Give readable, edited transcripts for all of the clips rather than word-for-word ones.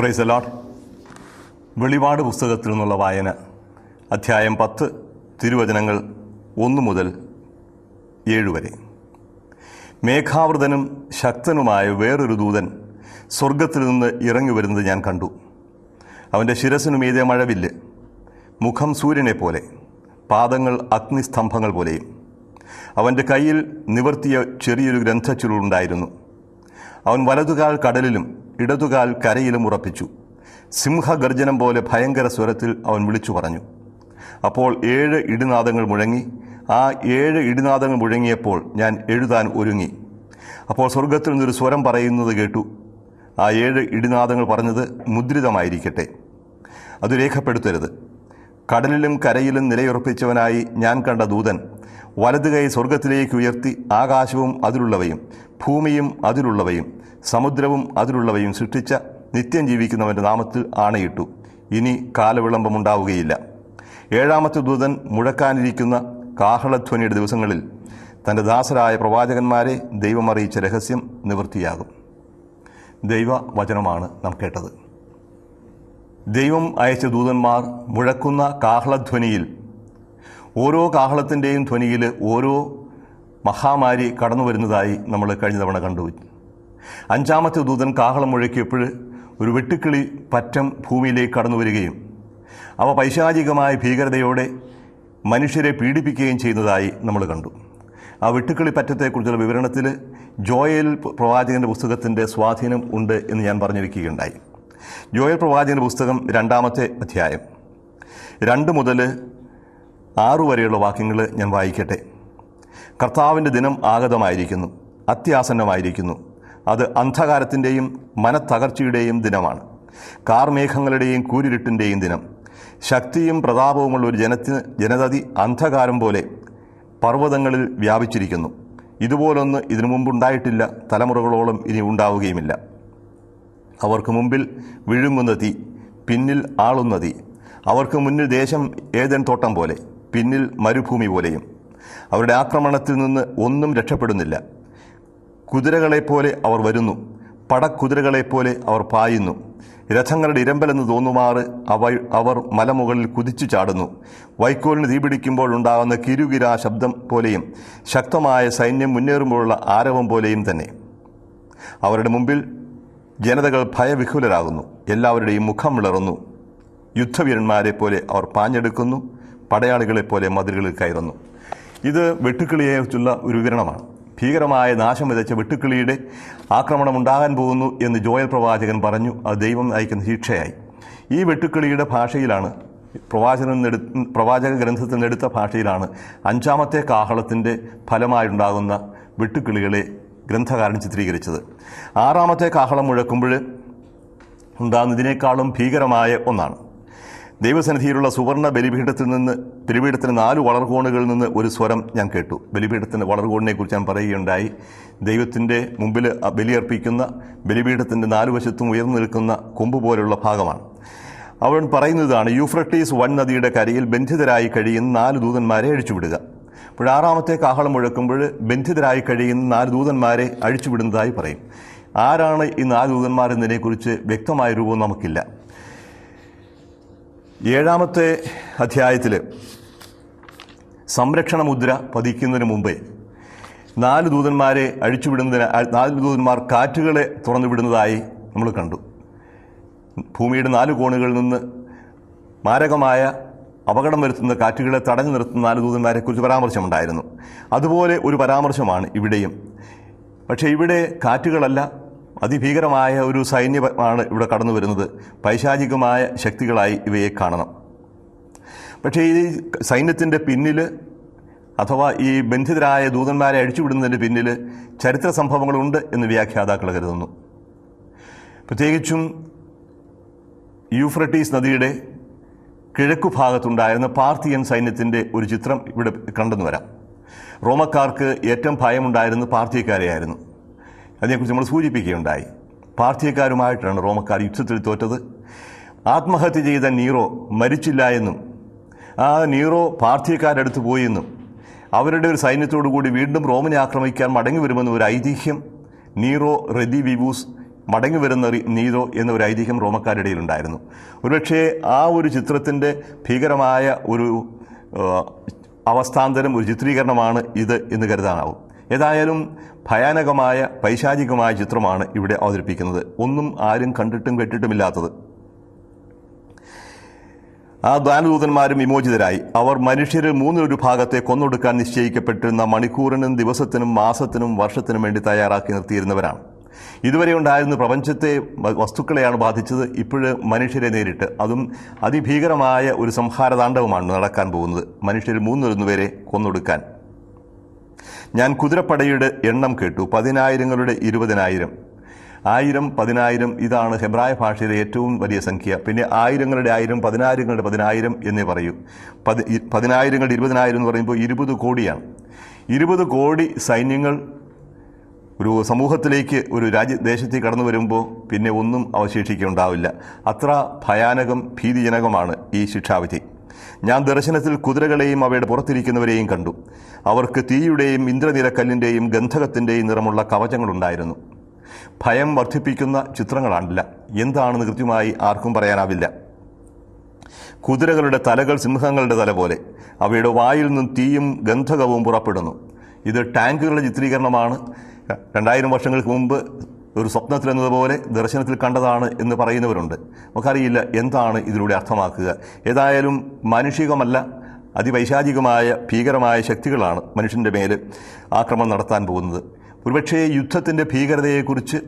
Praise the Lord. വെളിപാട് പുസ്തകത്തിൽ നിന്നുള്ള വായന, അധ്യായം 10, തിരുവചനങ്ങൾ 1 മുതൽ 7 വരെ. മേഘാവൃതനും ശക്തനുമായ വേറൊരു ദൂതൻ സ്വർഗത്തിൽ നിന്ന് ഇറങ്ങി വരുന്നത് ഞാൻ കണ്ടു. അവൻ്റെ ശിരസിനു മീതെ മഴവില്ല്, മുഖം സൂര്യനെ പോലെ, പാദങ്ങൾ അഗ്നിസ്തംഭങ്ങൾ പോലെയും. അവൻ്റെ കയ്യിൽ നിവർത്തിയ ചെറിയൊരു ഗ്രന്ഥച്ചുരുളുണ്ടായിരുന്നു. അവൻ വലതുകാൽ കടലിലും ഇടതുകാൽ കരയിലും ഉറപ്പിച്ചു. സിംഹഗർജനം പോലെ ഭയങ്കര സ്വരത്തിൽ അവൻ വിളിച്ചു പറഞ്ഞു. അപ്പോൾ 7 ഇടിനാദങ്ങൾ മുഴങ്ങി. ആ 7 ഇടിനാദങ്ങൾ മുഴങ്ങിയപ്പോൾ ഞാൻ എഴുതാൻ ഒരുങ്ങി. അപ്പോൾ സ്വർഗത്തിൽ നിന്നൊരു സ്വരം പറയുന്നത് കേട്ടു. ആ 7 ഇടിനാദങ്ങൾ പറഞ്ഞത്, മുദ്രിതമായിരിക്കട്ടെ, അത് രേഖപ്പെടുത്തരുത്. കടലിലും കരയിലും നിലയുറപ്പിച്ചവനായി ഞാൻ കണ്ട ദൂതൻ വലതു കൈ സ്വർഗത്തിലേക്ക് ഉയർത്തി ആകാശവും അതിലുള്ളവയും ഭൂമിയും അതിലുള്ളവയും സമുദ്രവും അതിലുള്ളവയും സൃഷ്ടിച്ച നിത്യം ജീവിക്കുന്നവൻ്റെ നാമത്തിൽ ആണയിട്ടു, ഇനി കാലവിളംബമുണ്ടാവുകയില്ല. 7ാമത്തെ ദൂതൻ മുഴക്കാനിരിക്കുന്ന കാഹളധ്വനിയുടെ ദിവസങ്ങളിൽ തൻ്റെ ദാസരായ പ്രവാചകന്മാരെ ദൈവം അറിയിച്ച രഹസ്യം നിവൃത്തിയാകും. ദൈവവചനമാണ് നാം കേട്ടത്. ദൈവം അയച്ച ദൂതന്മാർ മുഴക്കുന്ന കാഹളധ്വനിയിൽ, ഓരോ കാഹളത്തിൻ്റെയും ധ്വനിയിൽ ഓരോ മഹാമാരി കടന്നു വരുന്നതായി നമ്മൾ കഴിഞ്ഞ തവണ കണ്ടു. 5ാമത്തെ ദൂതൻ കാഹളം മുഴക്കിയപ്പോൾ ഒരു വെട്ടുക്കിളി പറ്റം ഭൂമിയിലേക്ക് കടന്നു വരികയും അവ പൈശാചികമായ ഭീകരതയോടെ മനുഷ്യരെ പീഡിപ്പിക്കുകയും ചെയ്യുന്നതായി നമ്മൾ കണ്ടു. ആ വെട്ടുക്കിളി പറ്റത്തെക്കുറിച്ചുള്ള വിവരണത്തിൽ ജോയേൽ പ്രവാചകൻ്റെ പുസ്തകത്തിൻ്റെ സ്വാധീനം ഉണ്ട് എന്ന് ഞാൻ പറഞ്ഞു വയ്ക്കുകയുണ്ടായി. ജോയേൽ പ്രവാചകൻ്റെ പുസ്തകം 2ാമത്തെ അധ്യായം 2 മുതൽ 6 വരെയുള്ള വാക്യങ്ങൾ ഞാൻ വായിക്കട്ടെ. കർത്താവിൻ്റെ ദിനം ആഗതമായിരിക്കുന്നു, അത്യാസന്നമായിരിക്കുന്നു. അത് അന്ധകാരത്തിൻ്റെയും മനത്തകർച്ചയുടെയും ദിനമാണ്, കാർമേഘങ്ങളുടെയും കൂരിരുട്ടിൻ്റെയും ദിനം. ശക്തിയും പ്രതാപവുമുള്ള ഒരു ജനതതി അന്ധകാരം പോലെ പർവ്വതങ്ങളിൽ വ്യാപിച്ചിരിക്കുന്നു. ഇതുപോലൊന്ന് ഇതിനു മുമ്പുണ്ടായിട്ടില്ല, തലമുറകളോളം ഇനി ഉണ്ടാവുകയുമില്ല. അവർക്ക് മുമ്പിൽ വിഴുങ്ങുന്ന തീ, പിന്നിൽ ആളുന്ന തീ. അവർക്ക് മുന്നിൽ ദേശം ഏദൻ തോട്ടം പോലെ, പിന്നിൽ മരുഭൂമി പോലെയും. അവരുടെ ആക്രമണത്തിൽ നിന്ന് ഒന്നും രക്ഷപ്പെടുന്നില്ല. കുതിരകളെപ്പോലെ അവർ വരുന്നു, പടക്കുതിരകളെപ്പോലെ അവർ പായുന്നു. രഥങ്ങളുടെ ഇരമ്പലെന്ന് തോന്നുമാറ് അവർ മലമുകളിൽ കുതിച്ചു ചാടുന്നു. വൈക്കോലിന് തീപിടിക്കുമ്പോഴുണ്ടാകുന്ന കിരുകിരാ ശബ്ദം പോലെയും ശക്തമായ സൈന്യം മുന്നേറുമ്പോഴുള്ള ആരവം പോലെയും തന്നെ. അവരുടെ മുമ്പിൽ ജനതകൾ ഭയവിഹുലരാകുന്നു, എല്ലാവരുടെയും മുഖം വിളറുന്നു. യുദ്ധവീരന്മാരെ പോലെ അവർ പാഞ്ഞെടുക്കുന്നു, പടയാളികളെപ്പോലെ മതിലുകളിൽ കയറുന്നു. ഇത് വെട്ടുക്കിളിയെക്കുറിച്ചുള്ള ഒരു വിവരണമാണ്. ഭീകരമായ നാശം വിതച്ച വെട്ടുക്കിളിയുടെ ആക്രമണം ഉണ്ടാകാൻ പോകുന്നു എന്ന് ജോയൽ പ്രവാചകൻ പറഞ്ഞു. അത് ദൈവം അയക്കുന്ന ശിക്ഷയായി. ഈ വെട്ടുക്കിളിയുടെ ഭാഷയിലാണ്, പ്രവാചക ഗ്രന്ഥത്തിൽ നിന്നെടുത്ത ഭാഷയിലാണ് 5ാമത്തെ കാഹളത്തിൻ്റെ ഫലമായുണ്ടാകുന്ന വെട്ടുക്കിളികളെ ഗ്രന്ഥകാരൻ ചിത്രീകരിച്ചത്. 6ാമത്തെ കാഹളം മുഴക്കുമ്പോൾ ഉണ്ടാകുന്നതിനേക്കാളും ഭീകരമായ ഒന്നാണ്. ദൈവസന്നിധിയിലുള്ള സുവർണ ബലിപീഠത്തിന് 4 വളർകോണുകളിൽ നിന്ന് ഒരു സ്വരം ഞാൻ കേട്ടു. ബലിപീഠത്തിൻ്റെ വളർകോണിനെക്കുറിച്ച് ഞാൻ പറയുകയുണ്ടായി. ദൈവത്തിൻ്റെ മുമ്പിൽ ബലിയർപ്പിക്കുന്ന ബലിപീഠത്തിൻ്റെ 4 വശത്തും ഉയർന്നു നിൽക്കുന്ന കൊമ്പ് പോലുള്ള ഭാഗമാണ്. അവൻ പറയുന്നതാണ്, യൂഫ്രട്ടീസ് വൻനദിയുടെ കരയിൽ ബന്ധിതരായി കഴിയുന്ന 4 ദൂതന്മാരെ അഴിച്ചുവിടുക. അപ്പോൾ 6ാമത്തെ കാഹളം മുഴക്കുമ്പോൾ ബന്ധിതരായി കഴിയുന്ന 4 ദൂതന്മാരെ അഴിച്ചുവിടുന്നതായി പറയും. ആരാണ് ഈ 4 ദൂതന്മാർ എന്നതിനെക്കുറിച്ച് വ്യക്തമായ രൂപം നമുക്കില്ല. 7ാമത്തെ അധ്യായത്തിൽ സംരക്ഷണ മുദ്ര പതിക്കുന്നതിന് മുമ്പേ 4 ദൂതന്മാരെ അഴിച്ചുവിടുന്നതിന് 4 ദൂതന്മാർ കാറ്റുകളെ തുറന്നു വിടുന്നതായി നമ്മൾ കണ്ടു. ഭൂമിയുടെ 4 കോണുകളിൽ നിന്ന് മാരകമായ അപകടം വരുത്തുന്ന കാറ്റുകളെ തടഞ്ഞു നിർത്തുന്ന 4 ദൂതന്മാരെക്കുറിച്ച് പരാമർശമുണ്ടായിരുന്നു. അതുപോലെ ഒരു പരാമർശമാണ് ഇവിടെയും. പക്ഷേ ഇവിടെ കാറ്റുകളല്ല, അതിഭീകരമായ ഒരു സൈന്യമാണ് ഇവിടെ കടന്നു വരുന്നത്. പൈശാചികമായ ശക്തികളായി ഇവയെ കാണണം. പക്ഷേ ഈ സൈന്യത്തിൻ്റെ പിന്നിൽ, അഥവാ ഈ ബന്ധിതരായ ദൂതന്മാരെ അഴിച്ചുവിടുന്നതിൻ്റെ പിന്നിൽ ചരിത്ര സംഭവങ്ങളുണ്ട് എന്ന് വ്യാഖ്യാതാക്കൾ കരുതുന്നു. പ്രത്യേകിച്ചും യൂഫ്രട്ടീസ് നദിയുടെ കിഴക്കു ഭാഗത്തുണ്ടായിരുന്ന പാർത്തിയൻ സൈന്യത്തിൻ്റെ ഒരു ചിത്രം ഇവിടെ കണ്ടെന്നു വരാം. റോമക്കാർക്ക് ഏറ്റവും ഭയമുണ്ടായിരുന്ന പാർത്തിയക്കാരെയായിരുന്നു. അതിനെക്കുറിച്ച് നമ്മൾ സൂചിപ്പിക്കുകയുണ്ടായി. പാർത്തിയക്കാരുമായിട്ടാണ് റോമക്കാർ യുദ്ധത്തിൽ തോറ്റത്. ആത്മഹത്യ ചെയ്ത നീറോ മരിച്ചില്ല എന്നും ആ നീറോ പാർത്തിയക്കാരടുത്ത് പോയി എന്നും അവരുടെ ഒരു സൈന്യത്തോടു കൂടി വീണ്ടും റോമിനെ ആക്രമിക്കാൻ മടങ്ങി വരുമെന്നും ഒരു ഐതിഹ്യം നീറോ റെദിവിവൂസ് മടങ്ങി വരുന്ന നീരോ എന്നൊരു ഐതിഹ്യം റോമക്കാരുടെ ഉണ്ടായിരുന്നു. ഒരുപക്ഷേ ആ ഒരു ചിത്രത്തിൻ്റെ ഭീകരമായ ഒരു അവസ്ഥാന്തരം, ഒരു ചിത്രീകരണമാണ് ഇത് എന്ന് കരുതാനാവും. ഏതായാലും ഭയാനകമായ പൈശാചികമായ ചിത്രമാണ് ഇവിടെ അവതരിപ്പിക്കുന്നത്. ഒന്നും ആരും കണ്ടിട്ടും കേട്ടിട്ടുമില്ലാത്തത്. ആ ദാനദൂതന്മാരും വിമോചിതരായി. അവർ മനുഷ്യരിൽ 1/3 കൊന്നൊടുക്കാൻ നിശ്ചയിക്കപ്പെട്ടിരുന്ന മണിക്കൂറിനും ദിവസത്തിനും മാസത്തിനും വർഷത്തിനും വേണ്ടി തയ്യാറാക്കി നിർത്തിയിരുന്നവരാണ്. ഇതുവരെ ഉണ്ടായിരുന്ന പ്രപഞ്ചത്തെ, വസ്തുക്കളെയാണ് ബാധിച്ചത്. ഇപ്പോഴ് മനുഷ്യരെ നേരിട്ട്, അതും അതിഭീകരമായ ഒരു സംഹാരതാണ്ഡവമാണ് നടക്കാൻ പോകുന്നത്. മനുഷ്യരിൽ 3/1 കൊന്നൊടുക്കാൻ. ഞാൻ കുതിരപ്പടയുടെ എണ്ണം കേട്ടു. 10,000ങ്ങളുടെ 20,000. 1000, 10,000 ഇതാണ് ഹെബ്രായ ഭാഷയിലെ ഏറ്റവും വലിയ സംഖ്യ. പിന്നെ 1000ങ്ങളുടെ 1000, 10,000ങ്ങളുടെ 10,000 എന്നേ പറയൂ. 10,000ങ്ങളുടെ 20,000 എന്ന് പറയുമ്പോൾ 20 കോടിയാണ്. 20 കോടി സൈന്യങ്ങൾ ഒരു സമൂഹത്തിലേക്ക്, ഒരു ദേശത്തേക്ക് കടന്നു വരുമ്പോൾ പിന്നെ ഒന്നും അവശേഷിക്കുന്നുണ്ടാവില്ല. അത്ര ഭയാനകം, ഭീതിജനകമാണ് ഈ ശിക്ഷാവിധി. ഞാൻ ദർശനത്തിൽ കുതിരകളെയും അവയുടെ പുറത്തിരിക്കുന്നവരെയും കണ്ടു. അവർക്ക് തീയുടെയും ഇന്ദ്രനിലക്കല്ലിൻ്റെയും ഗന്ധകത്തിൻ്റെയും നിറമുള്ള കവചങ്ങളുണ്ടായിരുന്നു. ഭയം വർദ്ധിപ്പിക്കുന്ന ചിത്രങ്ങളാണില്ല. എന്താണെന്ന് കൃത്യമായി ആർക്കും പറയാനാവില്ല. കുതിരകളുടെ തലകൾ സിംഹങ്ങളുടെ തല പോലെ. അവയുടെ വായിൽ നിന്നും തീയും ഗന്ധകവും പുറപ്പെടുന്നു. ഇത് ടാങ്കുകളുടെ ചിത്രീകരണമാണ്. 2000 വർഷങ്ങൾക്ക് മുമ്പ് ഒരു സ്വപ്നത്തിലെന്നതുപോലെ ദർശനത്തിൽ കണ്ടതാണ് എന്ന് പറയുന്നവരുണ്ട്. നമുക്കറിയില്ല എന്താണ് ഇതിലൂടെ അർത്ഥമാക്കുക. ഏതായാലും മാനുഷികമല്ല, അതിപൈശാചികമായ ഭീകരമായ ശക്തികളാണ് മനുഷ്യൻ്റെ മേൽ ആക്രമണം നടത്താൻ പോകുന്നത്. ഒരുപക്ഷേ യുദ്ധത്തിൻ്റെ ഭീകരതയെക്കുറിച്ച്,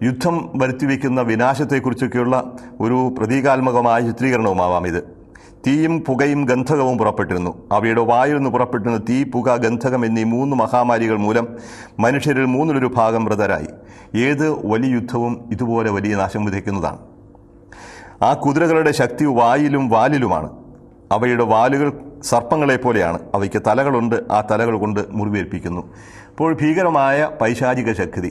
യുദ്ധം വരുത്തിവെക്കുന്ന വിനാശത്തെക്കുറിച്ചൊക്കെയുള്ള ഒരു പ്രതീകാത്മകമായ ചിത്രീകരണവുമാവാം ഇത്. തീയും പുകയും ഗന്ധകവും പുറപ്പെട്ടിരുന്നു. അവയുടെ വായിൽ നിന്ന് പുറപ്പെട്ടിരുന്ന തീ, പുക, ഗന്ധകം എന്നീ 3 മഹാമാരികൾ മൂലം മനുഷ്യരിൽ 1/3 മൃതരായി. ഏത് വലിയ യുദ്ധവും ഇതുപോലെ വലിയ നാശം വിതയ്ക്കുന്നതാണ്. ആ കുതിരകളുടെ ശക്തി വായിലും വാലിലുമാണ്. അവയുടെ വാലുകൾ സർപ്പങ്ങളെപ്പോലെയാണ്. അവയ്ക്ക് തലകളുണ്ട്. ആ തലകൾ കൊണ്ട് മുറിവേൽപ്പിക്കുന്നു. അപ്പോൾ ഭീകരമായ പൈശാചിക ശക്തി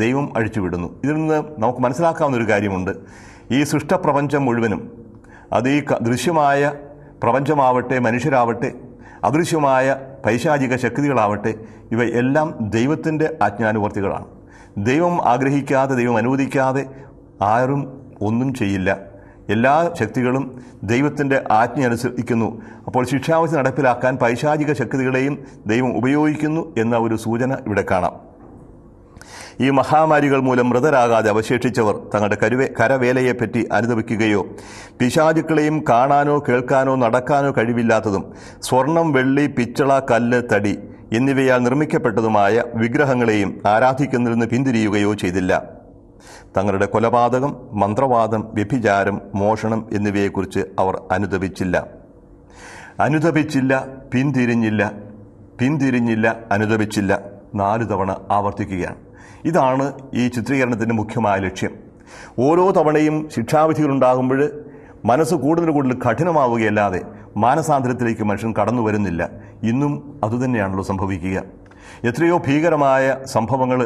ദൈവം അഴിച്ചുവിടുന്നു. ഇതിൽ നിന്ന് നമുക്ക് മനസ്സിലാക്കാവുന്നൊരു കാര്യമുണ്ട്. ഈ സൃഷ്ടപ്രപഞ്ചം മുഴുവനും, അത് ഈ ദൃശ്യമായ പ്രപഞ്ചമാവട്ടെ, മനുഷ്യരാവട്ടെ, അദൃശ്യമായ പൈശാചിക ശക്തികളാവട്ടെ, ഇവ എല്ലാം ദൈവത്തിൻ്റെ ആജ്ഞാനുവർത്തികളാണ്. ദൈവം ആഗ്രഹിക്കാതെ, ദൈവം അനുവദിക്കാതെ ആരും ഒന്നും ചെയ്യില്ല. എല്ലാ ശക്തികളും ദൈവത്തിൻ്റെ ആജ്ഞ അനുസരിക്കുന്നു. അപ്പോൾ ശിക്ഷാവിധി നടപ്പിലാക്കാൻ പൈശാചിക ശക്തികളെയും ദൈവം ഉപയോഗിക്കുന്നു എന്ന ഒരു സൂചന ഇവിടെ കാണാം. ഈ മഹാമാരികൾ മൂലം മൃതരാകാതെ അവശേഷിച്ചവർ തങ്ങളുടെ കരവേലയെപ്പറ്റി അനുദപിക്കുകയോ പിശാചുക്കളെയും കാണാനോ കേൾക്കാനോ നടക്കാനോ കഴിവില്ലാത്തതും സ്വർണം, വെള്ളി, പിച്ചള, കല്ല്, തടി എന്നിവയാൽ നിർമ്മിക്കപ്പെട്ടതുമായ വിഗ്രഹങ്ങളെയും ആരാധിക്കുന്നതിൽ നിന്ന് പിന്തിരിയുകയോ ചെയ്തില്ല. തങ്ങളുടെ കൊലപാതകം, മന്ത്രവാദം, വ്യഭിചാരം, മോഷണം എന്നിവയെക്കുറിച്ച് അവർ അനുദപിച്ചില്ല. പിന്തിരിഞ്ഞില്ല, അനുദപിച്ചില്ല. 4 തവണ ആവർത്തിക്കുകയാണ്. ഇതാണ് ഈ ചിത്രീകരണത്തിൻ്റെ മുഖ്യമായ ലക്ഷ്യം. ഓരോ തവണയും ശിക്ഷാവിധികളുണ്ടാകുമ്പോൾ മനസ്സ് കൂടുതൽ കഠിനമാവുകയല്ലാതെ മാനസാന്തരത്തിലേക്ക് മനുഷ്യൻ കടന്നു വരുന്നില്ല. ഇന്നും അതുതന്നെയാണല്ലോ സംഭവിക്കുക. എത്രയോ ഭീകരമായ സംഭവങ്ങൾ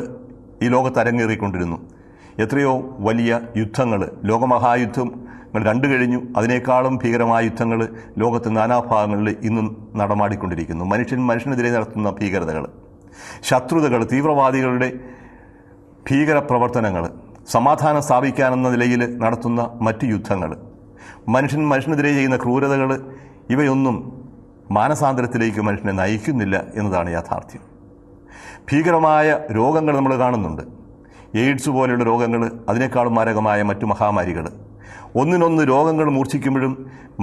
ഈ ലോകത്ത് അരങ്ങേറിക്കൊണ്ടിരുന്നു. എത്രയോ വലിയ യുദ്ധങ്ങൾ, ലോകമഹായുദ്ധങ്ങൾ 2 കഴിഞ്ഞു. അതിനേക്കാളും ഭീകരമായ യുദ്ധങ്ങൾ ലോകത്ത് നാനാഭാഗങ്ങളിൽ ഇന്നും നടമാടിക്കൊണ്ടിരിക്കുന്നു. മനുഷ്യനെതിരെ നടത്തുന്ന ഭീകരതകൾ, ശത്രുതകൾ, തീവ്രവാദികളുടെ ഭീകരപ്രവർത്തനങ്ങൾ, സമാധാനം സ്ഥാപിക്കാനെന്ന നിലയിൽ നടത്തുന്ന മറ്റ് യുദ്ധങ്ങൾ, മനുഷ്യനെതിരെ ചെയ്യുന്ന ക്രൂരതകൾ, ഇവയൊന്നും മാനസാന്തരത്തിലേക്ക് മനുഷ്യനെ നയിക്കുന്നില്ല എന്നതാണ് യാഥാർത്ഥ്യം. ഭീകരമായ രോഗങ്ങൾ നമ്മൾ കാണുന്നുണ്ട്. എയ്ഡ്സ് പോലെയുള്ള രോഗങ്ങൾ, അതിനേക്കാളും മാരകമായ മറ്റു മഹാമാരികൾ. ഒന്നിനൊന്ന് രോഗങ്ങൾ മൂർച്ഛിക്കുമ്പോഴും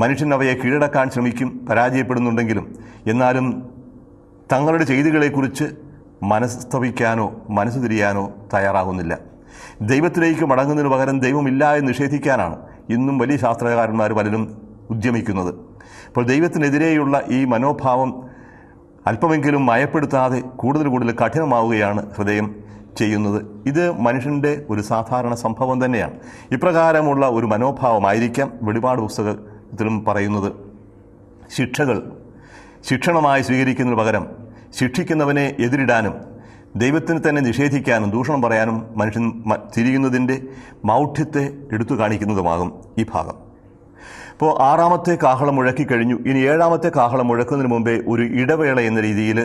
മനുഷ്യൻ അവയെ കീഴടക്കാൻ ശ്രമിക്കും, പരാജയപ്പെടുന്നുണ്ടെങ്കിലും എന്നാലും തങ്ങളുടെ ചെയ്തികളെക്കുറിച്ച് മനസ്തപിക്കാനോ മനസ്സ് തിരിയാനോ തയ്യാറാകുന്നില്ല. ദൈവത്തിലേക്ക് മടങ്ങുന്നതിന് പകരം ദൈവമില്ല എന്ന് നിഷേധിക്കാനാണ് ഇന്നും വലിയ ശാസ്ത്രകാരന്മാർ പലരും ഉദ്യമിക്കുന്നത്. അപ്പോൾ ദൈവത്തിനെതിരെയുള്ള ഈ മനോഭാവം അല്പമെങ്കിലും മയപ്പെടുത്താതെ കൂടുതൽ കഠിനമാവുകയാണ് ഹൃദയം ചെയ്യുന്നത്. ഇത് മനുഷ്യൻ്റെ ഒരു സാധാരണ സംഭവം തന്നെയാണ്. ഇപ്രകാരമുള്ള ഒരു മനോഭാവമായിരിക്കാം വെളിപാട് പുസ്തകത്തിലും പറയുന്നത്. ശിക്ഷണമായി സ്വീകരിക്കുന്നതിന് പകരം ശിക്ഷിക്കുന്നവനെ എതിരിടാനും ദൈവത്തിന് തന്നെ നിഷേധിക്കാനും ദൂഷണം പറയാനും മനുഷ്യൻ തിരിയുന്നതിൻ്റെ മൗഢ്യത്തെ എടുത്തു കാണിക്കുന്നതുമാകും ഈ ഭാഗം. ഇപ്പോൾ 6ാമത്തെ കാഹളം മുഴക്കിക്കഴിഞ്ഞു. ഇനി 7ാമത്തെ കാഹളം മുഴക്കുന്നതിന് മുമ്പേ ഒരു ഇടവേള എന്ന രീതിയിൽ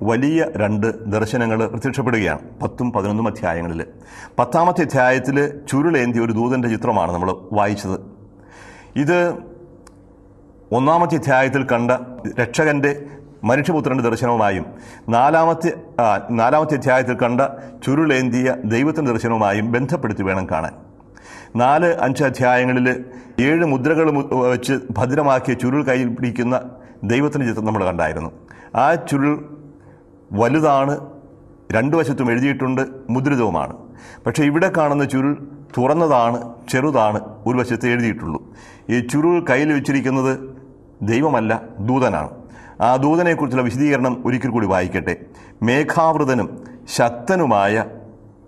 വലിയ 2 ദർശനങ്ങൾ പ്രത്യക്ഷപ്പെടുകയാണ് 10ഉം 11ഉം അധ്യായങ്ങളിൽ. 10ാമത്തെ അധ്യായത്തിൽ ചുരുളേന്തിയ ഒരു ദൂതൻ്റെ ചിത്രമാണ് നമ്മൾ വായിച്ചത്. ഇത് 1ാമത്തെ അധ്യായത്തിൽ കണ്ട രക്ഷകൻ്റെ മനുഷ്യപുത്രൻ്റെ ദർശനവുമായും 4ാമത്തെ അധ്യായത്തിൽ കണ്ട ചുരുളേന്തിയ ദൈവത്തിൻ്റെ ദർശനവുമായും ബന്ധപ്പെടുത്തി വേണം കാണാൻ. 4-5 അധ്യായങ്ങളിൽ 7 മുദ്രകൾ വെച്ച് ഭദ്രമാക്കിയ ചുരുൾ കയ്യിൽ പിടിക്കുന്ന ദൈവത്തിൻ്റെ ചിത്രം നമ്മൾ കണ്ടായിരുന്നു. ആ ചുരുൾ വലുതാണ്, 2 വശത്തും എഴുതിയിട്ടുണ്ട്, മുദ്രിതവുമാണ്. പക്ഷേ ഇവിടെ കാണുന്ന ചുരുൾ തുറന്നതാണ്, ചെറുതാണ്, ഒരു വശത്ത് എഴുതിയിട്ടുള്ളൂ. ഈ ചുരുൾ കയ്യിൽ വെച്ചിരിക്കുന്നത് ദൈവമല്ല, ദൂതനാണ്. ആ ദൂതനെക്കുറിച്ചുള്ള വിശദീകരണം ഒരിക്കൽ കൂടി വായിക്കട്ടെ. മേഘാവൃതനും ശക്തനുമായ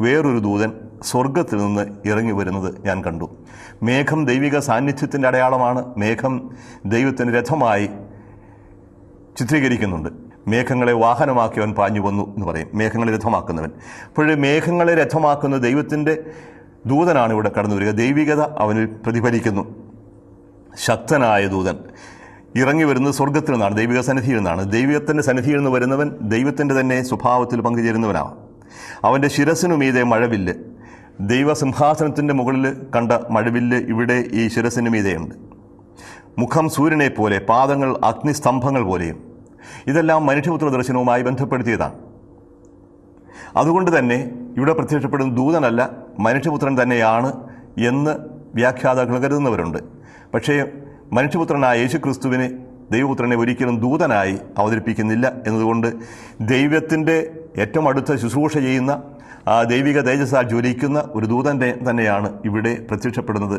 വേറൊരു ദൂതൻ സ്വർഗത്തിൽ നിന്ന് ഇറങ്ങി വരുന്നത് ഞാൻ കണ്ടു. മേഘം ദൈവിക സാന്നിധ്യത്തിൻ്റെ അടയാളമാണ്. മേഘം ദൈവത്തിന് രഥമായി ചിത്രീകരിക്കുന്നുണ്ട്. മേഘങ്ങളെ വാഹനമാക്കിയവൻ പാഞ്ഞു വന്നു എന്ന് പറയും, മേഘങ്ങളെ രഥമാക്കുന്നവൻ. അപ്പോൾ മേഘങ്ങളെ രഥമാക്കുന്ന ദൈവത്തിൻ്റെ ദൂതനാണ് ഇവിടെ കടന്നു വരിക. ദൈവികത അവനിൽ പ്രതിഫലിക്കുന്നു. ശക്തനായ ദൂതൻ ഇറങ്ങി വരുന്നത് സ്വർഗത്തിൽ നിന്നാണ്, ദൈവിക സന്നിധിയിൽ നിന്നാണ്. ദൈവത്തിൻ്റെ സന്നിധിയിൽ നിന്ന് വരുന്നവൻ ദൈവത്തിൻ്റെ തന്നെ സ്വഭാവത്തിൽ പങ്കുചേരുന്നവനാണ്. അവൻ്റെ ശിരസിനു മീതെ മഴവില്ല്. ദൈവസിംഹാസനത്തിൻ്റെ മുകളിൽ കണ്ട മഴവില്ല് ഇവിടെ ഈ ശിരസിന് മീതെയുണ്ട്. മുഖം സൂര്യനെ പോലെ, പാദങ്ങൾ അഗ്നിസ്തംഭങ്ങൾ പോലെയും. ഇതെല്ലാം മനുഷ്യപുത്ര ദർശനവുമായി ബന്ധപ്പെടുത്തിയതാണ്. അതുകൊണ്ട് തന്നെ ഇവിടെ പ്രത്യക്ഷപ്പെടുന്ന ദൂതനല്ല, മനുഷ്യപുത്രൻ തന്നെയാണ് എന്ന് വ്യാഖ്യാതാക്കൾ കരുതുന്നവരുണ്ട്. പക്ഷേ മനുഷ്യപുത്രനായ യേശുക്രിസ്തുവിനെ, ദൈവപുത്രനെ ഒരിക്കലും ദൂതനായി അവതരിപ്പിക്കുന്നില്ല എന്നതുകൊണ്ട് ദൈവത്തിൻ്റെ ഏറ്റവും അടുത്ത ശുശ്രൂഷ ചെയ്യുന്ന ആ ദൈവിക തേജസ്സാൽ ജ്വലിക്കുന്ന ഒരു ദൂതൻ്റെ തന്നെയാണ് ഇവിടെ പ്രത്യക്ഷപ്പെടുന്നത്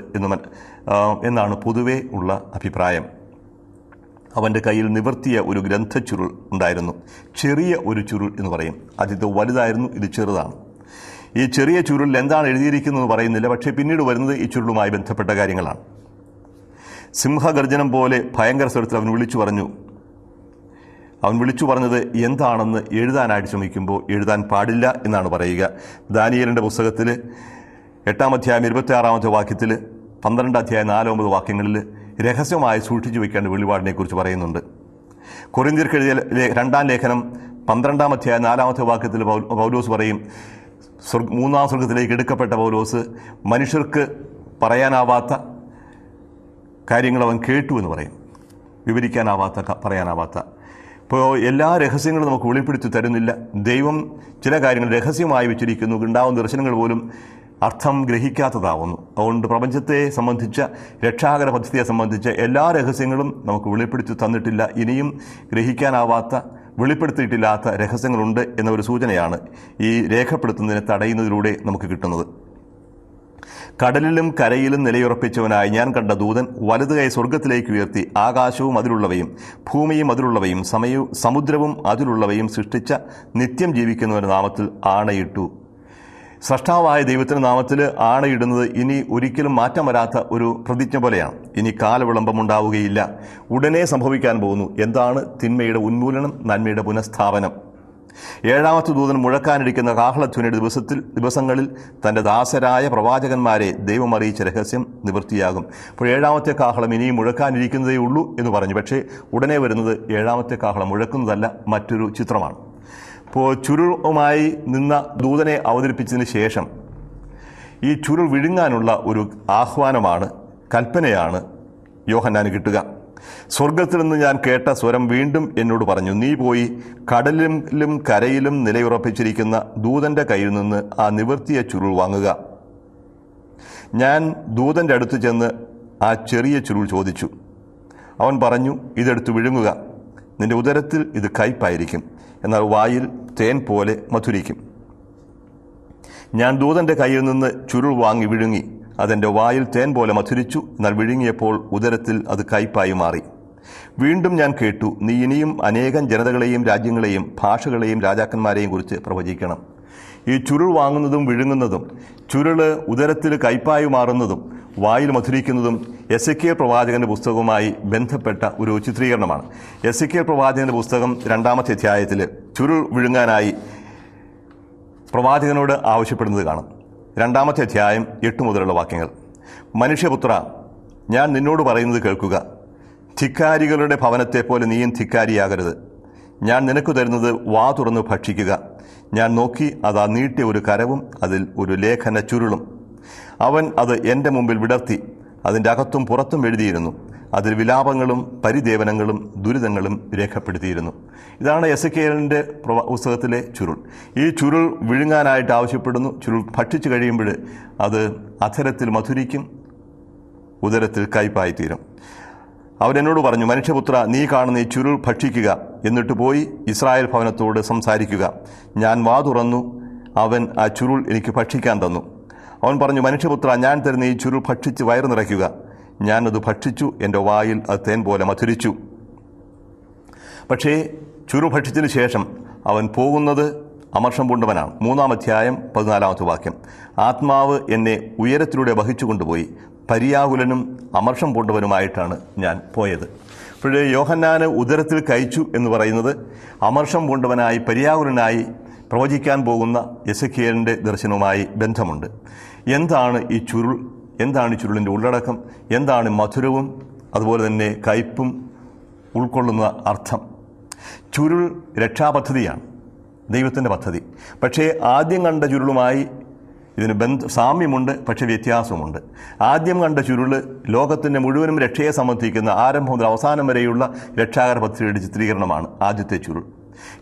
എന്നാണ് പൊതുവേ ഉള്ള അഭിപ്രായം. അവൻ്റെ കയ്യിൽ നിവർത്തിയ ഒരു ഗ്രന്ഥച്ചുരുൾ ഉണ്ടായിരുന്നു. ചെറിയ ഒരു ചുരുൾ എന്ന് പറയും. ആദ്യത്തെ വലുതായിരുന്നു, ഇത് ചെറുതാണ്. ഈ ചെറിയ ചുരുളിൽ എന്താണ് എഴുതിയിരിക്കുന്നതെന്ന് പറയുന്നില്ല. പക്ഷേ പിന്നീട് വരുന്നത് ഈ ചുരുളുമായി ബന്ധപ്പെട്ട കാര്യങ്ങളാണ്. സിംഹഗർജനം പോലെ ഭയങ്കര സ്വരത്തിൽ അവൻ വിളിച്ചു പറഞ്ഞു. അവൻ വിളിച്ചു പറഞ്ഞത് എന്താണെന്ന് എഴുതാനായിട്ട് ശ്രമിക്കുമ്പോൾ എഴുതാൻ പാടില്ല എന്നാണ് പറയുക. ദാനിയേലിൻ്റെ പുസ്തകത്തിൽ 8-ാം അധ്യായം 26-ാമത്തെ വാക്യത്തിൽ 12-ാം അധ്യായം 4-9 വാക്യങ്ങളിൽ രഹസ്യമായി സൂക്ഷിച്ചു വയ്ക്കേണ്ട വെളിപാടിനെക്കുറിച്ച് പറയുന്നുണ്ട്. കൊരിന്ത്യർക്ക് എഴുതിയ 2-ാം ലേഖനം 12-ാം അധ്യായം 4-ാമത്തെ വാക്യത്തിൽ പൗലോസ് പറയും, 3-ാം സ്വർഗത്തിലേക്ക് എടുക്കപ്പെട്ട പൗലോസ് മനുഷ്യർക്ക് പറയാനാവാത്ത കാര്യങ്ങൾ അവൻ കേട്ടു എന്ന് പറയും. വിവരിക്കാനാവാത്ത, പറയാനാവാത്ത. ഇപ്പോൾ എല്ലാ രഹസ്യങ്ങളും നമുക്ക് വെളിപ്പെടുത്തി തരുന്നില്ല. ദൈവം ചില കാര്യങ്ങൾ രഹസ്യമായി വെച്ചിരിക്കുന്നു. ഉണ്ടാവുന്ന ദർശനങ്ങൾ പോലും അർത്ഥം ഗ്രഹിക്കാത്തതാവുന്നു. അതുകൊണ്ട് പ്രപഞ്ചത്തെ സംബന്ധിച്ച, രക്ഷാകര പദ്ധതിയെ സംബന്ധിച്ച എല്ലാ രഹസ്യങ്ങളും നമുക്ക് വെളിപ്പെടുത്തി തന്നിട്ടില്ല. ഇനിയും ഗ്രഹിക്കാനാവാത്ത, വെളിപ്പെടുത്തിയിട്ടില്ലാത്ത രഹസ്യങ്ങളുണ്ട് എന്നൊരു സൂചനയാണ് ഈ രേഖപ്പെടുത്തുന്നതിനെ തടയുന്നതിലൂടെ നമുക്ക് കിട്ടുന്നത്. കടലിലും കരയിലും നിലയുറപ്പിച്ചവനായി ഞാൻ കണ്ട ദൂതൻ വലതു കൈ സ്വർഗത്തിലേക്ക് ഉയർത്തി ആകാശവും അതിലുള്ളവയും ഭൂമിയും അതിലുള്ളവയും സമുദ്രവും അതിലുള്ളവയും സൃഷ്ടിച്ച നിത്യം ജീവിക്കുന്നവരുടെ നാമത്തിൽ ആണയിട്ടു. സ്രഷ്ടാവായ ദൈവത്തിൻ്റെ നാമത്തിൽ ആണയിടുന്നത് ഇനി ഒരിക്കലും മാറ്റം വരാത്ത ഒരു പ്രതിജ്ഞ പോലെയാണ്. ഇനി കാലവിളംബമുണ്ടാവുകയില്ല. ഉടനെ സംഭവിക്കാൻ പോകുന്നു. എന്താണ്? തിന്മയുടെ ഉന്മൂലനം, നന്മയുടെ പുനഃസ്ഥാപനം. 7ാമത്തെ ദൂതൻ മുഴക്കാനിരിക്കുന്ന കാഹളധ്വനിയുടെ ദിവസങ്ങളിൽ തൻ്റെ ദാസരായ പ്രവാചകന്മാരെ ദൈവം അറിയിച്ച രഹസ്യം നിവൃത്തിയാകും. അപ്പോൾ 7ാമത്തെ കാഹളം ഇനിയും മുഴക്കാനിരിക്കുന്നതേ ഉള്ളൂ എന്ന് പറഞ്ഞു. പക്ഷേ ഉടനെ വരുന്നത് 7ാമത്തെ കാഹളം മുഴക്കുന്നതല്ല, മറ്റൊരു ചിത്രമാണ്. ഇപ്പോൾ ചുരുളുമായി നിന്ന ദൂതനെ അവതരിപ്പിച്ചതിന് ശേഷം ഈ ചുരുൾ വിഴുങ്ങാനുള്ള ഒരു ആഹ്വാനമാണ്, കൽപ്പനയാണ് യോഹന്നാന് കിട്ടുക. സ്വർഗത്തിൽ നിന്ന് ഞാൻ കേട്ട സ്വരം വീണ്ടും എന്നോട് പറഞ്ഞു, നീ പോയി കടലിലും കരയിലും നിലയുറപ്പിച്ചിരിക്കുന്ന ദൂതൻ്റെ കയ്യിൽ നിന്ന് ആ നിവർത്തിയ ചുരുൾ വാങ്ങുക. ഞാൻ ദൂതൻ്റെ അടുത്ത് ചെന്ന് ആ ചെറിയ ചുരുൾ ചോദിച്ചു. അവൻ പറഞ്ഞു, ഇതെടുത്ത് വിഴുങ്ങുക. നിന്റെ ഉദരത്തിൽ ഇത് കയ്പായിരിക്കും, എന്നാൽ വായിൽ തേൻ പോലെ മധുരിക്കും. ഞാൻ ദൂതൻ്റെ കയ്യിൽ നിന്ന് ചുരുൾ വാങ്ങി വിഴുങ്ങി. അതെൻ്റെ വായിൽ തേൻ പോലെ മധുരിച്ചു, എന്നാൽ വിഴുങ്ങിയപ്പോൾ ഉദരത്തിൽ അത് കയ്പായി മാറി. വീണ്ടും ഞാൻ കേട്ടു, നീ ഇനിയും അനേകം ജനതകളെയും രാജ്യങ്ങളെയും ഭാഷകളെയും രാജാക്കന്മാരെയും കുറിച്ച് പ്രവചിക്കണം. ഈ ചുരുൾ വാങ്ങുന്നതും വിഴുങ്ങുന്നതും, ചുരുള് ഉദരത്തിൽ കയ്പായി മാറുന്നതും വായിൽ മധുരിക്കുന്നതും എസെക്കിയേൽ പ്രവാചകൻ്റെ പുസ്തകവുമായി ബന്ധപ്പെട്ട ഒരു ചിത്രീകരണമാണ്. എസെക്കിയേൽ പ്രവാചകൻ്റെ പുസ്തകം 2-ാമത്തെ അധ്യായത്തിൽ ചുരുൾ വിഴുങ്ങാനായി പ്രവാചകനോട് ആവശ്യപ്പെടുന്നത് കാണാം. 2-ാമത്തെ അധ്യായം 8 മുതലുള്ള വാക്യങ്ങൾ. മനുഷ്യപുത്ര, ഞാൻ നിന്നോട് പറയുന്നത് കേൾക്കുക. ധിക്കാരികളുടെ ഭവനത്തെപ്പോലെ നീയും ധിക്കാരിയാകരുത്. ഞാൻ നിനക്ക് തരുന്നത് വാ തുറന്ന് ഭക്ഷിക്കുക. ഞാൻ നോക്കി, അതാ നീട്ടിയ ഒരു കരവും അതിൽ ഒരു ലേഖന ചുരുളും. അവൻ അത് എൻ്റെ മുമ്പിൽ വിടർത്തി. അതിൻ്റെ അകത്തും പുറത്തും എഴുതിയിരുന്നു. അതിൽ വിലാപങ്ങളും പരിദേവനങ്ങളും ദുരിതങ്ങളും രേഖപ്പെടുത്തിയിരുന്നു. ഇതാണ് എസെക്കിയേലിൻ്റെ പുസ്തകത്തിലെ ചുരുൾ. ഈ ചുരുൾ വിഴുങ്ങാനായിട്ട് ആവശ്യപ്പെടുന്നു. ചുരുൾ ഭക്ഷിച്ചു കഴിയുമ്പോൾ അത് അധരത്തിൽ മധുരിക്കും, ഉദരത്തിൽ കയ്പായിത്തീരും. അവരെന്നോട് പറഞ്ഞു, മനുഷ്യപുത്ര, നീ കാണുന്ന ഈ ചുരുൾ ഭക്ഷിക്കുക. എന്നിട്ട് പോയി ഇസ്രായേൽ ഭവനത്തോട് സംസാരിക്കുക. ഞാൻ വാ തുറന്നു, അവൻ ആ ചുരുൾ എനിക്ക് ഭക്ഷിക്കാൻ തന്നു. അവൻ പറഞ്ഞു, മനുഷ്യപുത്ര, ഞാൻ തരുന്ന ഈ ചുരുൾ ഭക്ഷിച്ച് വയറ് നിറയ്ക്കുക. ഞാനത് ഭക്ഷിച്ചു, എൻ്റെ വായിൽ അത് തേൻ പോലെ മധുരിച്ചു. പക്ഷേ ചുരുൾ ഭക്ഷിച്ചതിന് ശേഷം അവൻ പോകുന്നത് അമർഷം പൂണ്ടവനാണ്. 3-ാം അധ്യായം 14-ാമത്തെ വാക്യം. ആത്മാവ് എന്നെ ഉയരത്തിലൂടെ വഹിച്ചു കൊണ്ടുപോയി. പര്യാകുലനും അമർഷം പൂണ്ടവനുമായിട്ടാണ് ഞാൻ പോയത്. അപ്പോഴേ യോഹന്നാന് ഉദരത്തിൽ കയച്ചു എന്ന് പറയുന്നത് അമർഷം പൂണ്ടവനായി പര്യാകുലനായി പ്രവചിക്കാൻ പോകുന്ന എസെക്കിയേലിൻ്റെ ദർശനവുമായി ബന്ധമുണ്ട്. എന്താണ് ഈ ചുരുൾ? എന്താണ് ഈ ചുരുളിൻ്റെ ഉള്ളടക്കം? എന്താണ് മധുരവും അതുപോലെ തന്നെ കയ്പും ഉൾക്കൊള്ളുന്ന അർത്ഥം? ചുരുൾ രക്ഷാപദ്ധതിയാണ്, ദൈവത്തിൻ്റെ പദ്ധതി. പക്ഷേ ആദ്യം കണ്ട ചുരുളുമായി ഇതിന് സാമ്യമുണ്ട്, പക്ഷേ വ്യത്യാസമുണ്ട്. ആദ്യം കണ്ട ചുരുൾ ലോകത്തിൻ്റെ മുഴുവനും രക്ഷയെ സംബന്ധിക്കുന്ന ആരംഭം മുതൽ അവസാനം വരെയുള്ള രക്ഷാകര പദ്ധതിയുടെ ചിത്രീകരണമാണ് ആദ്യത്തെ ചുരുൾ.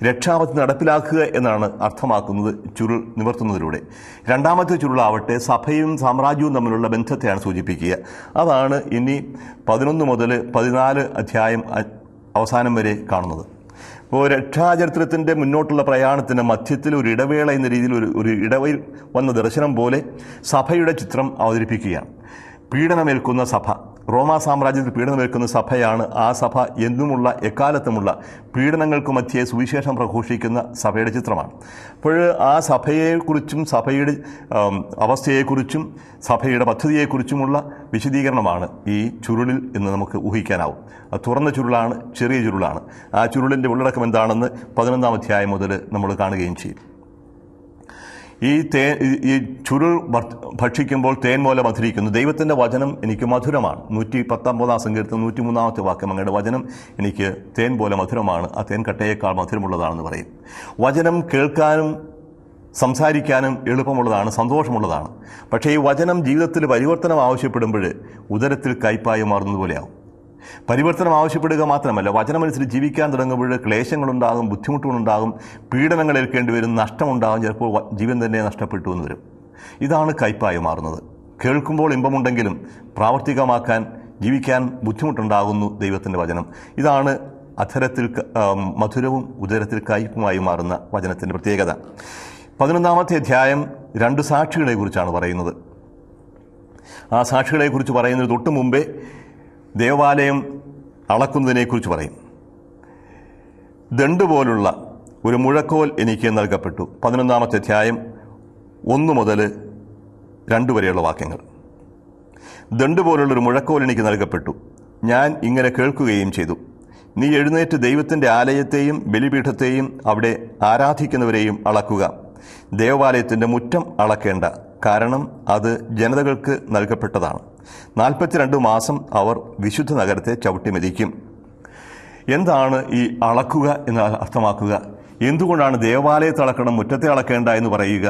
രക്ഷാപദ്ധതി നടപ്പിലാക്കുക എന്നാണ് അർത്ഥമാക്കുന്നത് ചുരുൾ നിവർത്തുന്നതിലൂടെ. രണ്ടാമത്തെ ചുരുളാവട്ടെ സഭയും സാമ്രാജ്യവും തമ്മിലുള്ള ബന്ധത്തെയാണ് സൂചിപ്പിക്കുക. അതാണ് ഇനി 11 മുതൽ 14 അധ്യായം അവസാനം വരെ കാണുന്നത്. അപ്പോൾ രക്ഷാചരിത്രത്തിൻ്റെ മുന്നോട്ടുള്ള പ്രയാണത്തിൻ്റെ മധ്യത്തിൽ ഒരു ഇടവേള എന്ന രീതിയിൽ ഒരു ഇടവയിൽ വന്ന ദർശനം പോലെ സഭയുടെ ചിത്രം അവതരിപ്പിക്കുകയാണ്. പീഡനമേൽക്കുന്ന സഭ, റോമാ സാമ്രാജ്യത്തിൽ പീഡനമേൽക്കുന്ന സഭയാണ്. ആ സഭ എന്നുമുള്ള എക്കാലത്തുമുള്ള പീഡനങ്ങൾക്ക് മധ്യേ സുവിശേഷം പ്രഘോഷിക്കുന്ന സഭയുടെ ചിത്രമാണ്. അപ്പോൾ ആ സഭയെക്കുറിച്ചും സഭയുടെ അവസ്ഥയെക്കുറിച്ചും സഭയുടെ പദ്ധതിയെക്കുറിച്ചുമുള്ള വിശദീകരണമാണ് ഈ ചുരുളിൽ എന്ന് നമുക്ക് ഊഹിക്കാനാവും. അത് തുറന്ന ചുരുളാണ്, ചെറിയ ചുരുളാണ്. ആ ചുരുളിൻ്റെ ഉള്ളടക്കം എന്താണെന്ന് 11-ാം അധ്യായം മുതൽ നമ്മൾ കാണുകയും ചെയ്യും. ഈ ചുരുൾ ഭക്ഷിക്കുമ്പോൾ തേൻ പോലെ മധുരിക്കുന്നു. ദൈവത്തിൻ്റെ വചനം എനിക്ക് മധുരമാണ്. 119-ാം സങ്കീർത്തനം 103-ാമത്തെ വാക്യം, അങ്ങയുടെ വചനം എനിക്ക് തേൻ പോലെ മധുരമാണ്, ആ തേൻ കട്ടയേക്കാൾ മധുരമുള്ളതാണെന്ന് പറയും. വചനം കേൾക്കാനും സംസാരിക്കാനും എളുപ്പമുള്ളതാണ്, സന്തോഷമുള്ളതാണ്. പക്ഷേ ഈ വചനം ജീവിതത്തിൽ പരിവർത്തനം ആവശ്യപ്പെടുമ്പോൾ ഉദരത്തിൽ കയ്പായി മാറുന്നത് പോലെയാവും. പരിവർത്തനം ആവശ്യപ്പെടുക മാത്രമല്ല, വചനമനുസരിച്ച് ജീവിക്കാൻ തുടങ്ങുമ്പോൾ ക്ലേശങ്ങളുണ്ടാകും, ബുദ്ധിമുട്ടുകളുണ്ടാകും, പീഡനങ്ങൾ ഏൽക്കേണ്ടി വരും, നഷ്ടമുണ്ടാകും, ചിലപ്പോൾ ജീവൻ തന്നെ നഷ്ടപ്പെട്ടു എന്ന് വരും. ഇതാണ് കയ്പായി മാറുന്നത്. കേൾക്കുമ്പോൾ ഇമ്പമുണ്ടെങ്കിലും പ്രാവർത്തികമാക്കാൻ, ജീവിക്കാൻ ബുദ്ധിമുട്ടുണ്ടാകുന്നു ദൈവത്തിൻ്റെ വചനം. ഇതാണ് അധരത്തിൽ മധുരവും ഉദരത്തിൽ കയ്പുമായി മാറുന്ന വചനത്തിൻ്റെ പ്രത്യേകത. 11-ാമത്തെ അധ്യായം 2 സാക്ഷികളെക്കുറിച്ചാണ് പറയുന്നത്. ആ സാക്ഷികളെക്കുറിച്ച് പറയുന്നത് തൊട്ട് മുമ്പേ ദേവാലയം അളക്കുന്നതിനെക്കുറിച്ച് പറയും. ദണ്ട് പോലുള്ള ഒരു മുഴക്കോൽ എനിക്ക് നൽകപ്പെട്ടു. 11-ാമത്തെ അധ്യായം 1 മുതൽ 2 വരെയുള്ള വാക്യങ്ങൾ. ദണ്ട് പോലുള്ളൊരു മുഴക്കോൽ എനിക്ക് നൽകപ്പെട്ടു. ഞാൻ ഇങ്ങനെ കേൾക്കുകയും ചെയ്തു. നീ എഴുന്നേറ്റ് ദൈവത്തിൻ്റെ ആലയത്തെയും ബലിപീഠത്തെയും അവിടെ ആരാധിക്കുന്നവരെയും അളക്കുക. ദേവാലയത്തിൻ്റെ മുറ്റം അളക്കേണ്ട, കാരണം അത് ജനതകൾക്ക് നൽകപ്പെട്ടതാണ്. 42 മാസം അവർ വിശുദ്ധ നഗരത്തെ ചവിട്ടി മെതിക്കും. എന്താണ് ഈ അളക്കുക എന്ന് അർത്ഥമാക്കുക? എന്തുകൊണ്ടാണ് ദേവാലയത്തെ അളക്കണം, മുറ്റത്തെ അളക്കേണ്ട എന്ന് പറയുക?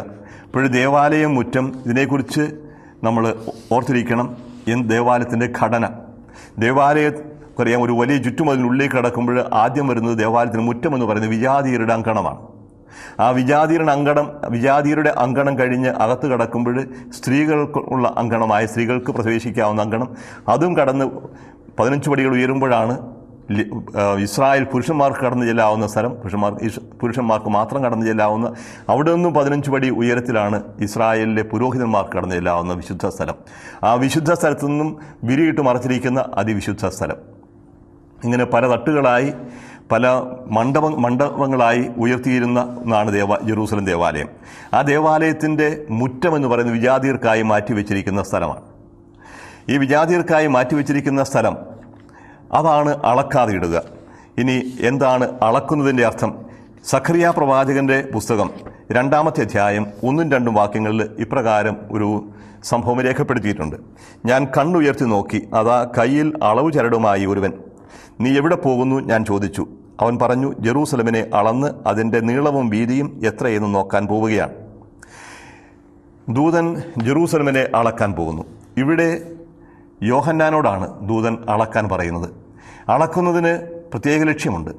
ഇപ്പോഴും ദേവാലയം, മുറ്റം, ഇതിനെക്കുറിച്ച് നമ്മൾ ഓർത്തിരിക്കണം. ദേവാലയത്തിൻ്റെ ഘടന, ദേവാലയത്തിനറിയാം, ഒരു വലിയ ചുറ്റുമതിനുള്ളിലേക്ക് കടക്കുമ്പോൾ ആദ്യം വരുന്നത് ദേവാലയത്തിന് മുറ്റം എന്ന് പറയുന്നത് വിജാതിയരുടെ അങ്കണമാണ്. ആ വിജാതിയരുടെ അങ്കണം കഴിഞ്ഞ് അകത്ത് കടക്കുമ്പോൾ സ്ത്രീകൾക്കുള്ള അങ്കണമായ, സ്ത്രീകൾക്ക് പ്രവേശിക്കാവുന്ന അങ്കണം, അതും കടന്ന് 15 പടികൾ ഉയരുമ്പോഴാണ് ഇസ്രായേൽ പുരുഷന്മാർക്ക് കടന്നു ചെല്ലാവുന്ന സ്ഥലം. പുരുഷന്മാർക്ക് മാത്രം കടന്നു ചെല്ലാവുന്ന, അവിടെ നിന്നും 15 പടി ഉയരത്തിലാണ് ഇസ്രായേലിലെ പുരോഹിതന്മാർക്ക് കടന്നു ചെല്ലാവുന്ന വിശുദ്ധ സ്ഥലം. ആ വിശുദ്ധ സ്ഥലത്തു നിന്നും വിരിയിട്ട് മറച്ചിരിക്കുന്ന അതിവിശുദ്ധ സ്ഥലം. ഇങ്ങനെ പല തട്ടുകളായി, പല മണ്ഡപങ്ങളായി ഉയർത്തിയിരുന്ന ഒന്നാണ് ജെറൂസലം ദേവാലയം. ആ ദേവാലയത്തിൻ്റെ മുറ്റം എന്ന് പറയുന്നത് വിജാതിയർക്കായി മാറ്റിവെച്ചിരിക്കുന്ന സ്ഥലമാണ്. ഈ വിജാതിയർക്കായി മാറ്റിവെച്ചിരിക്കുന്ന സ്ഥലം, അതാണ് അളക്കാതെ ഇടുക. ഇനി എന്താണ് അളക്കുന്നതിൻ്റെ അർത്ഥം? സഖറിയ പ്രവാചകൻ്റെ പുസ്തകം 2-ാമത്തെ അധ്യായം 1-2 വാക്യങ്ങളിൽ ഇപ്രകാരം ഒരു സംഭവം രേഖപ്പെടുത്തിയിട്ടുണ്ട്. ഞാൻ കണ്ണുയർത്തി നോക്കി, അതാ കയ്യിൽ അളവ് ചരടുമായി ഒരുവൻ. നീ എവിടെ പോകുന്നു? ഞാൻ ചോദിച്ചു. അവൻ പറഞ്ഞു, ജെറൂസലമിനെ അളന്ന് അതിൻ്റെ നീളവും വീതിയും എത്രയെന്ന് നോക്കാൻ പോവുകയാണ്. ദൂതൻ ജെറൂസലമിനെ അളക്കാൻ പോകുന്നു. ഇവിടെ യോഹന്നാനോടാണ് ദൂതൻ അളക്കാൻ പറയുന്നത്. അളക്കുന്നതിന് പ്രത്യേക ലക്ഷ്യമുണ്ട്.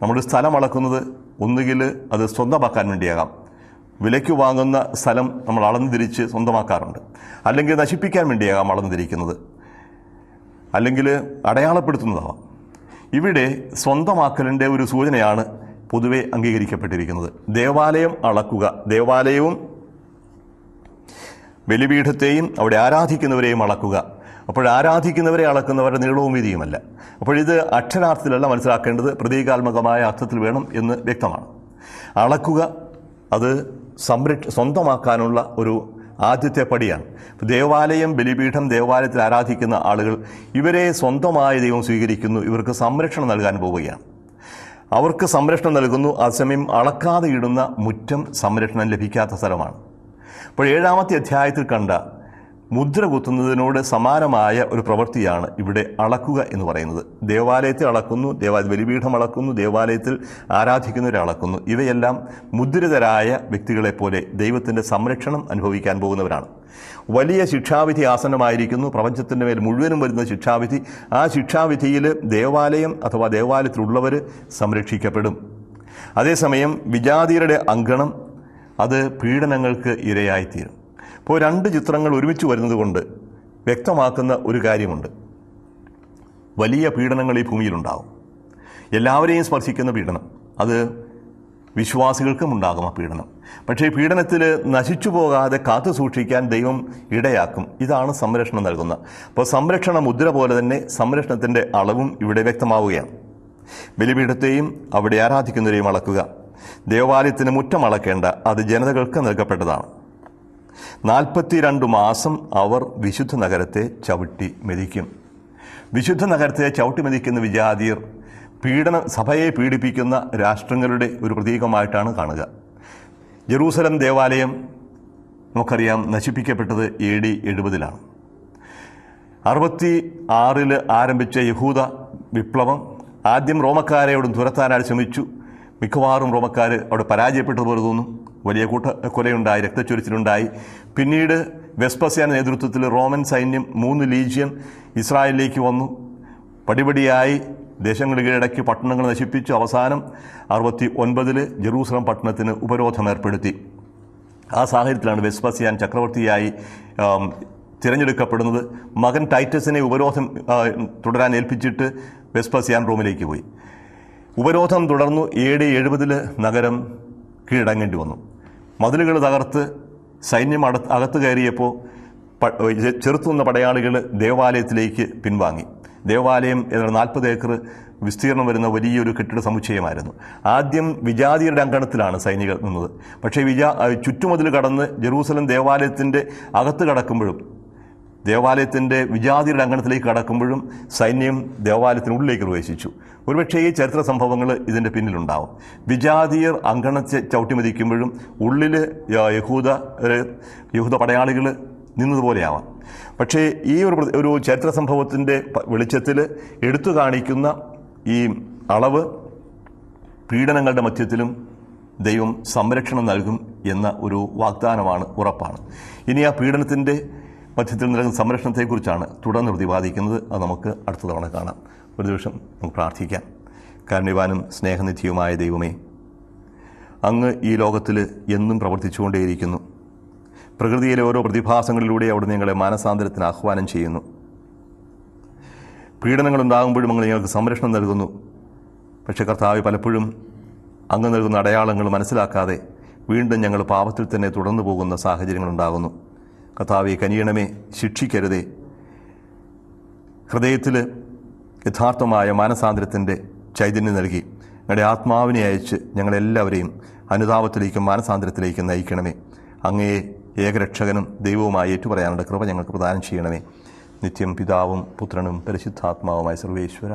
നമ്മൾ സ്ഥലം അളക്കുന്നത് ഒന്നുകിൽ അത് സ്വന്തമാക്കാൻ വേണ്ടിയാകാം. വിലയ്ക്ക് വാങ്ങുന്ന സ്ഥലം നമ്മൾ അളന്നു തിരിച്ച് സ്വന്തമാക്കാറുണ്ട്. അല്ലെങ്കിൽ നശിപ്പിക്കാൻ വേണ്ടിയാകാം അളന്നു തിരിക്കുന്നത്, അല്ലെങ്കിൽ അടയാളപ്പെടുത്തുന്നതാവാം. ഇവിടെ സ്വന്തമാക്കലിൻ്റെ ഒരു സൂചനയാണ് പൊതുവെ അംഗീകരിക്കപ്പെട്ടിരിക്കുന്നത്. ദേവാലയം അളക്കുക, ദേവാലയവും ബലിപീഠത്തെയും അവിടെ ആരാധിക്കുന്നവരെയും അളക്കുക. അപ്പോൾ ആരാധിക്കുന്നവരെ അളക്കുന്നവരുടെ നീളവും വീതിയുമല്ല. അപ്പോഴിത് അക്ഷരാർത്ഥത്തിലല്ല മനസ്സിലാക്കേണ്ടത്, പ്രതീകാത്മകമായ അർത്ഥത്തിൽ വേണം എന്ന് വ്യക്തമാണ്. അളക്കുക അത് സ്വന്തമാക്കാനുള്ള ഒരു ആദ്യത്തെ പടിയാണ്. ദേവാലയം, ബലിപീഠം, ദേവാലയത്തിൽ ആരാധിക്കുന്ന ആളുകൾ ഇവരെ സ്വന്തമായ ദൈവം സ്വീകരിക്കുന്നു. ഇവർക്ക് സംരക്ഷണം നൽകാൻ പോവുകയാണ്. അവർക്ക് സംരക്ഷണം നൽകുന്നു. അതേസമയം അളക്കാതെ ഇടുന്ന മുറ്റം സംരക്ഷണം ലഭിക്കാത്ത സ്ഥലമാണ്. അപ്പോൾ 7-ാമത്തെ അധ്യായത്തിൽ കണ്ട മുദ്ര കുത്തുന്നതിനോട് സമാനമായ ഒരു പ്രവൃത്തിയാണ് ഇവിടെ അളക്കുക എന്ന് പറയുന്നത്. ദേവാലയത്തെ അളക്കുന്നു, ബലിപീഠം അളക്കുന്നു, ദേവാലയത്തിൽ ആരാധിക്കുന്നവരെ അളക്കുന്നു. ഇവയെല്ലാം മുദ്രിതരായ വ്യക്തികളെപ്പോലെ ദൈവത്തിൻ്റെ സംരക്ഷണം അനുഭവിക്കാൻ പോകുന്നവരാണ്. വലിയ ശിക്ഷാവിധി ആസന്നമായിരിക്കുന്നു. പ്രപഞ്ചത്തിൻ്റെ മേൽ മുഴുവനും വരുന്ന ശിക്ഷാവിധി. ആ ശിക്ഷാവിധിയിൽ ദേവാലയം അഥവാ ദേവാലയത്തിലുള്ളവർ സംരക്ഷിക്കപ്പെടും. അതേസമയം വിജാതിയരുടെ അങ്കണം അത് പീഡനങ്ങൾക്ക് ഇരയായിത്തീരും. ഇപ്പോൾ 2 ചിത്രങ്ങൾ ഒരുമിച്ച് വരുന്നത് കൊണ്ട് വ്യക്തമാക്കുന്ന ഒരു കാര്യമുണ്ട്. വലിയ പീഡനങ്ങൾ ഈ ഭൂമിയിലുണ്ടാകും. എല്ലാവരെയും സ്പർശിക്കുന്ന പീഡനം, അത് വിശ്വാസികൾക്കും ഉണ്ടാകും ആ പീഡനം. പക്ഷേ ഈ പീഡനത്തിൽ നശിച്ചു പോകാതെ കാത്തു സൂക്ഷിക്കാൻ ദൈവം ഇടയാക്കും. ഇതാണ് സംരക്ഷണം നൽകുന്ന. അപ്പോൾ സംരക്ഷണ മുദ്ര പോലെ തന്നെ സംരക്ഷണത്തിൻ്റെ അളവും ഇവിടെ വ്യക്തമാവുകയാണ്. ബലിപീഠത്തെയും അവിടെ ആരാധിക്കുന്നവരെയും അളക്കുക. ദേവാലയത്തിന് മുറ്റം അളക്കേണ്ട, അത് ജനതകൾക്ക് നൽകപ്പെട്ടതാണ്. 42 മാസം അവർ വിശുദ്ധ നഗരത്തെ ചവിട്ടി മെതിക്കും. വിശുദ്ധ നഗരത്തെ ചവിട്ടി മെതിക്കുന്ന വിജാതിയർ സഭയെ പീഡിപ്പിക്കുന്ന രാഷ്ട്രങ്ങളുടെ ഒരു പ്രതീകമായിട്ടാണ് കാണുക. ജെറൂസലം ദേവാലയം നമുക്കറിയാം നശിപ്പിക്കപ്പെട്ടത് AD 70-ലാണ്. 66 ആരംഭിച്ച യഹൂദ വിപ്ലവം ആദ്യം റോമക്കാരെയോടും തുരത്താനായി ശ്രമിച്ചു. മിക്കവാറും റോമക്കാർ അവിടെ പരാജയപ്പെട്ടതുപോലെ തോന്നും. വലിയ കൊലയുണ്ടായി, രക്തച്ചൊരിച്ചിലുണ്ടായി. പിന്നീട് വെസ്പസിയാൻ്റെ നേതൃത്വത്തിൽ റോമൻ സൈന്യം 3 ലീജിയൻ ഇസ്രായേലിലേക്ക് വന്നു. പടിപടിയായി ദേശങ്ങൾ കീഴടക്കി പട്ടണങ്ങൾ നശിപ്പിച്ചു. അവസാനം 69 ജെറൂസലം പട്ടണത്തിന് ഉപരോധം ഏർപ്പെടുത്തി. ആ സാഹചര്യത്തിലാണ് വെസ്പസിയാൻ ചക്രവർത്തിയായി തിരഞ്ഞെടുക്കപ്പെടുന്നത്. മകൻ ടൈറ്റസിനെ ഉപരോധം തുടരാൻ ഏൽപ്പിച്ചിട്ട് വെസ്പസിയാൻ റോമിലേക്ക് പോയി. ഉപരോധം തുടർന്നു. AD 70 നഗരം കീഴടങ്ങേണ്ടി വന്നു. മതിലുകൾ തകർത്ത് സൈന്യം അകത്ത് കയറിയപ്പോൾ ചെറുത്തുനിന്ന പടയാളികൾ ദേവാലയത്തിലേക്ക് പിൻവാങ്ങി. ദേവാലയം 40 ഏക്കർ വിസ്തീർണം വരുന്ന വലിയൊരു കെട്ടിട സമുച്ചയമായിരുന്നു. ആദ്യം വിജാതിയരുടെ അങ്കണത്തിലാണ് സൈനികർ നിന്നത്. പക്ഷേ ചുറ്റുമതിൽ കടന്ന് ജെറൂസലം ദേവാലയത്തിൻ്റെ അകത്ത് കടക്കുമ്പോഴും ദേവാലയത്തിൻ്റെ വിജാതിയുടെ അങ്കണത്തിലേക്ക് കടക്കുമ്പോഴും സൈന്യം ദേവാലയത്തിനുള്ളിലേക്ക് പ്രവേശിച്ചു. ഒരുപക്ഷേ ഈ ചരിത്ര സംഭവങ്ങൾ ഇതിൻ്റെ പിന്നിലുണ്ടാവും. വിജാതിയർ അങ്കണത്തെ ചവിട്ടിമതിക്കുമ്പോഴും ഉള്ളിൽ യഹൂദ പടയാളികൾ നിന്നതുപോലെയാവാം. പക്ഷേ ഈ ഒരു ചരിത്ര സംഭവത്തിൻ്റെ വെളിച്ചത്തിൽ എടുത്തു കാണിക്കുന്ന ഈ അളവ് പീഡനങ്ങളുടെ മധ്യത്തിലും ദൈവം സംരക്ഷണം നൽകും എന്ന ഒരു വാഗ്ദാനമാണ്, ഉറപ്പാണ്. ഇനി ആ പീഡനത്തിൻ്റെ മധ്യത്തിൽ നൽകുന്ന സംരക്ഷണത്തെക്കുറിച്ചാണ് തുടർന്ന് പ്രതിപാദിക്കുന്നത്. അത് നമുക്ക് അടുത്ത തവണ കാണാം. ഒരു ദിവസം നമുക്ക് പ്രാർത്ഥിക്കാം. കാരുണ്യവാനും സ്നേഹനിധിയുമായ ദൈവമേ, അങ്ങ് ഈ ലോകത്തിൽ എന്നും പ്രവർത്തിച്ചുകൊണ്ടേയിരിക്കുന്നു. പ്രകൃതിയിലെ ഓരോ പ്രതിഭാസങ്ങളിലൂടെ അവിടെ നിങ്ങളെ മാനസാന്തരത്തിന് ആഹ്വാനം ചെയ്യുന്നു. പീഡനങ്ങളുണ്ടാകുമ്പോഴും അങ്ങ് ഞങ്ങൾക്ക് സംരക്ഷണം നൽകുന്നു. പക്ഷേ കർത്താവ്, പലപ്പോഴും അങ്ങ് നൽകുന്ന അടയാളങ്ങൾ മനസ്സിലാക്കാതെ വീണ്ടും ഞങ്ങൾ പാപത്തിൽ തന്നെ തുടർന്നു പോകുന്ന സാഹചര്യങ്ങളുണ്ടാകുന്നു. കർത്താവെ, കനിയണമേ, ശിക്ഷിക്കരുതേ. ഹൃദയത്തിൽ യഥാർത്ഥമായ മാനസാന്തരത്തിൻ്റെ ചൈതന്യം നൽകി ഞങ്ങളുടെ ആത്മാവിനെ അയച്ച് ഞങ്ങളെല്ലാവരെയും അനുതാപത്തിലേക്കും മാനസാന്തരത്തിലേക്കും നയിക്കണമേ. അങ്ങയെ ഏകരക്ഷകനും ദൈവവുമായി ഏറ്റുപറയാനുള്ള കൃപ ഞങ്ങൾക്ക് പ്രദാനം ചെയ്യണമേ. നിത്യം പിതാവും പുത്രനും പരിശുദ്ധാത്മാവുമായ സർവേശ്വര